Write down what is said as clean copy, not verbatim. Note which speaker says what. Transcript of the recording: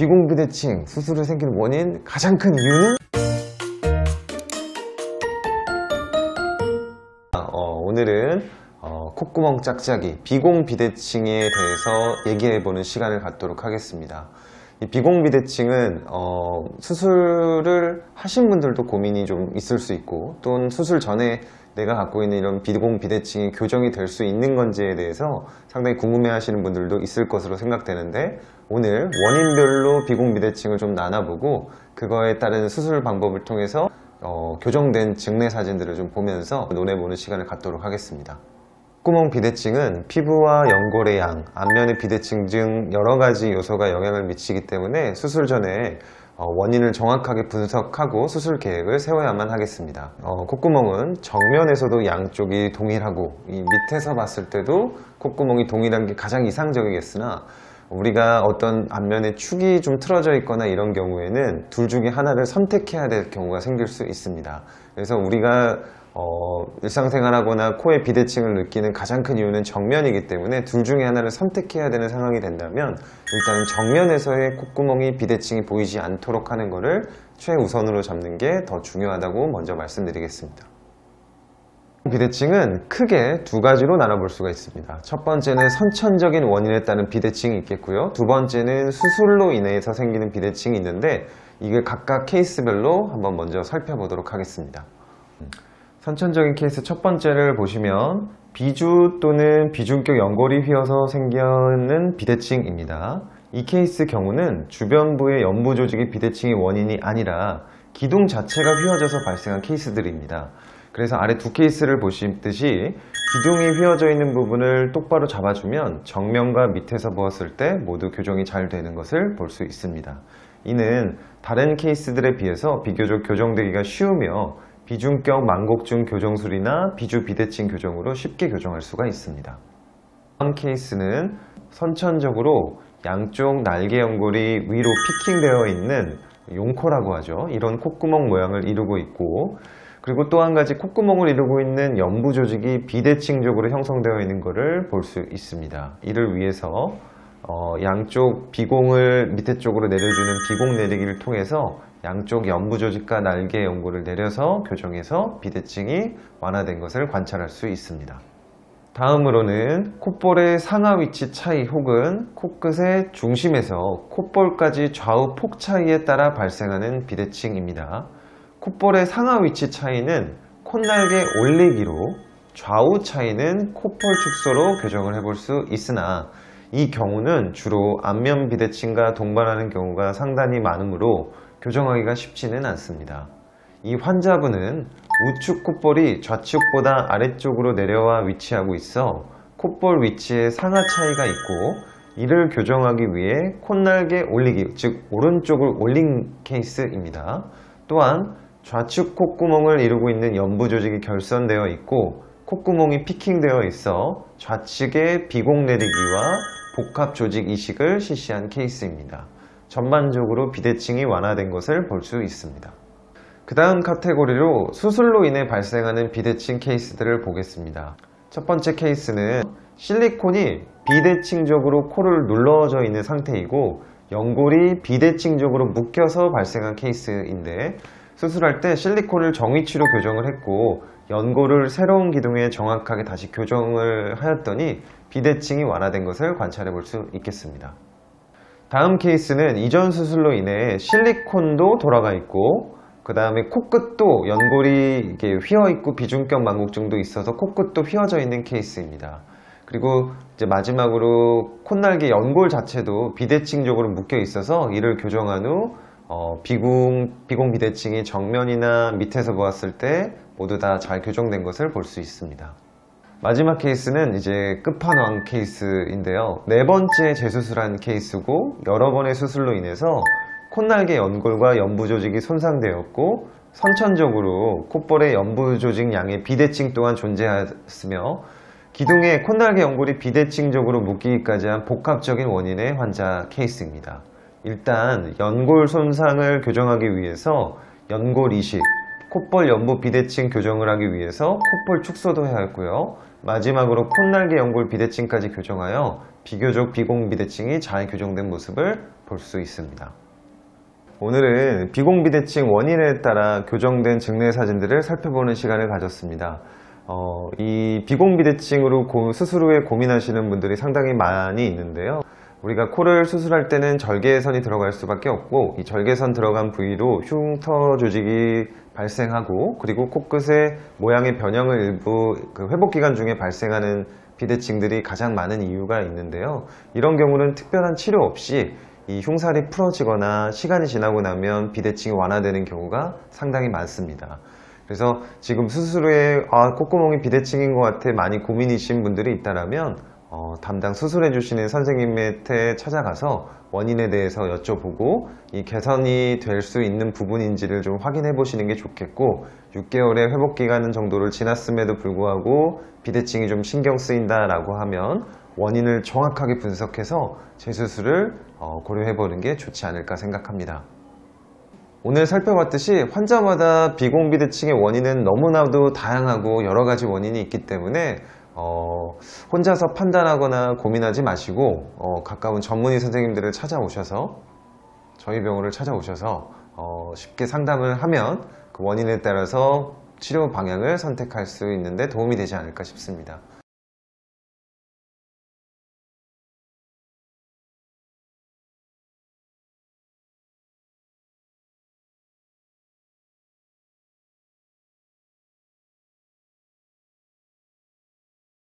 Speaker 1: 비공비대칭 수술이 생기는 원인 가장 큰 이유는 오늘은 콧구멍 짝짝이 비공비대칭에 대해서 얘기해보는 시간을 갖도록 하겠습니다. 이 비공비대칭은 수술을 하신 분들도 고민이 좀 있을 수 있고, 또는 수술 전에 내가 갖고 있는 이런 비공비대칭이 교정이 될 수 있는 건지에 대해서 상당히 궁금해 하시는 분들도 있을 것으로 생각되는데, 오늘 원인별로 비공비대칭을 좀 나눠보고 그거에 따른 수술 방법을 통해서 교정된 증내 사진들을 좀 보면서 논해보는 시간을 갖도록 하겠습니다. 콧구멍 비대칭은 피부와 연골의 양, 안면의 비대칭 등 여러가지 요소가 영향을 미치기 때문에 수술 전에 원인을 정확하게 분석하고 수술 계획을 세워야만 하겠습니다. 콧구멍은 정면에서도 양쪽이 동일하고, 이 밑에서 봤을 때도 콧구멍이 동일한 게 가장 이상적이겠으나, 우리가 어떤 안면의 축이 좀 틀어져 있거나 이런 경우에는 둘 중에 하나를 선택해야 될 경우가 생길 수 있습니다. 그래서 우리가 일상생활하거나 코의 비대칭을 느끼는 가장 큰 이유는 정면이기 때문에 둘 중에 하나를 선택해야 되는 상황이 된다면, 일단은 정면에서의 콧구멍이 비대칭이 보이지 않도록 하는 것을 최우선으로 잡는 게 더 중요하다고 먼저 말씀드리겠습니다. 비대칭은 크게 두 가지로 나눠볼 수가 있습니다. 첫 번째는 선천적인 원인에 따른 비대칭이 있겠고요. 두 번째는 수술로 인해서 생기는 비대칭이 있는데, 이게 각각 케이스별로 한번 먼저 살펴보도록 하겠습니다. 선천적인 케이스 첫 번째를 보시면 비주 또는 비중격 연골이 휘어서 생기는 비대칭입니다. 이 케이스 경우는 주변부의 연부 조직의 비대칭이 원인이 아니라 기둥 자체가 휘어져서 발생한 케이스들입니다. 그래서 아래 두 케이스를 보시듯이 기둥이 휘어져 있는 부분을 똑바로 잡아주면 정면과 밑에서 보았을 때 모두 교정이 잘 되는 것을 볼 수 있습니다. 이는 다른 케이스들에 비해서 비교적 교정되기가 쉬우며 비중격 만곡중 교정술이나 비주 비대칭 교정으로 쉽게 교정할 수가 있습니다. 다음 케이스는 선천적으로 양쪽 날개 연골이 위로 피킹되어 있는 용코라고 하죠. 이런 콧구멍 모양을 이루고 있고, 그리고 또 한 가지 콧구멍을 이루고 있는 연부 조직이 비대칭적으로 형성되어 있는 것을 볼 수 있습니다. 이를 위해서 양쪽 비공을 밑에 쪽으로 내려주는 비공 내리기를 통해서 양쪽 연부 조직과 날개 연골을 내려서 교정해서 비대칭이 완화된 것을 관찰할 수 있습니다. 다음으로는 콧볼의 상하 위치 차이 혹은 코끝의 중심에서 콧볼까지 좌우 폭 차이에 따라 발생하는 비대칭입니다. 콧볼의 상하 위치 차이는 콧날개 올리기로, 좌우 차이는 콧볼 축소로 교정을 해볼 수 있으나, 이 경우는 주로 안면 비대칭과 동반하는 경우가 상당히 많으므로 교정하기가 쉽지는 않습니다. 이 환자분은 우측 콧볼이 좌측보다 아래쪽으로 내려와 위치하고 있어 콧볼 위치에 상하 차이가 있고, 이를 교정하기 위해 콧날개 올리기, 즉 오른쪽을 올린 케이스입니다. 또한 좌측 콧구멍을 이루고 있는 연부 조직이 결선되어 있고 콧구멍이 피킹되어 있어 좌측의 비공 내리기와 복합 조직 이식을 실시한 케이스입니다. 전반적으로 비대칭이 완화된 것을 볼 수 있습니다. 그 다음 카테고리로 수술로 인해 발생하는 비대칭 케이스들을 보겠습니다. 첫 번째 케이스는 실리콘이 비대칭적으로 코를 눌러져 있는 상태이고 연골이 비대칭적으로 묶여서 발생한 케이스인데, 수술할 때 실리콘을 정위치로 교정을 했고 연골을 새로운 기둥에 정확하게 다시 교정을 하였더니 비대칭이 완화된 것을 관찰해 볼 수 있겠습니다. 다음 케이스는 이전 수술로 인해 실리콘도 돌아가 있고, 그 다음에 코끝도 연골이 이렇게 휘어 있고 비중격 만곡증도 있어서 코끝도 휘어져 있는 케이스입니다. 그리고 이제 마지막으로 콧날개 연골 자체도 비대칭적으로 묶여 있어서 이를 교정한 후 비공 비대칭이 정면이나 밑에서 보았을 때 모두 다 잘 교정된 것을 볼 수 있습니다. 마지막 케이스는 이제 끝판왕 케이스인데요. 네 번째 재수술한 케이스고, 여러 번의 수술로 인해서 콧날개 연골과 연부 조직이 손상되었고 선천적으로 콧볼의 연부 조직 양의 비대칭 또한 존재하였으며, 기둥에 콧날개 연골이 비대칭적으로 묶이기까지 한 복합적인 원인의 환자 케이스입니다. 일단 연골 손상을 교정하기 위해서 연골 이식, 콧볼 연부 비대칭 교정을 하기 위해서 콧볼 축소도 해야 했고요. 마지막으로 콧날개 연골 비대칭까지 교정하여 비교적 비공 비대칭이 잘 교정된 모습을 볼 볼 수 있습니다. 오늘은 비공비대칭 원인에 따라 교정된 증례 사진들을 살펴보는 시간을 가졌습니다. 이 비공비대칭으로 수술 후에 고민하시는 분들이 상당히 많이 있는데요. 우리가 코를 수술할 때는 절개선이 들어갈 수밖에 없고, 이 절개선 들어간 부위로 흉터 조직이 발생하고, 그리고 코끝의 모양의 변형을 일부 회복 기간 중에 발생하는 비대칭들이 가장 많은 이유가 있는데요. 이런 경우는 특별한 치료 없이 이 흉살이 풀어지거나 시간이 지나고 나면 비대칭이 완화되는 경우가 상당히 많습니다. 그래서 지금 수술 후에 콧구멍이 비대칭인 것 같아 많이 고민이신 분들이 있다면 담당 수술해 주시는 선생님한테 찾아가서 원인에 대해서 여쭤보고 이 개선이 될 수 있는 부분인지를 좀 확인해 보시는 게 좋겠고, 6개월의 회복 기간 정도를 지났음에도 불구하고 비대칭이 좀 신경 쓰인다 라고 하면 원인을 정확하게 분석해서 재수술을 고려해 보는 게 좋지 않을까 생각합니다. 오늘 살펴봤듯이 환자마다 비공비대칭의 원인은 너무나도 다양하고 여러 가지 원인이 있기 때문에 혼자서 판단하거나 고민하지 마시고 가까운 전문의 선생님들을 찾아오셔서, 저희 병원을 찾아오셔서 쉽게 상담을 하면 그 원인에 따라서 치료 방향을 선택할 수 있는데 도움이 되지 않을까 싶습니다.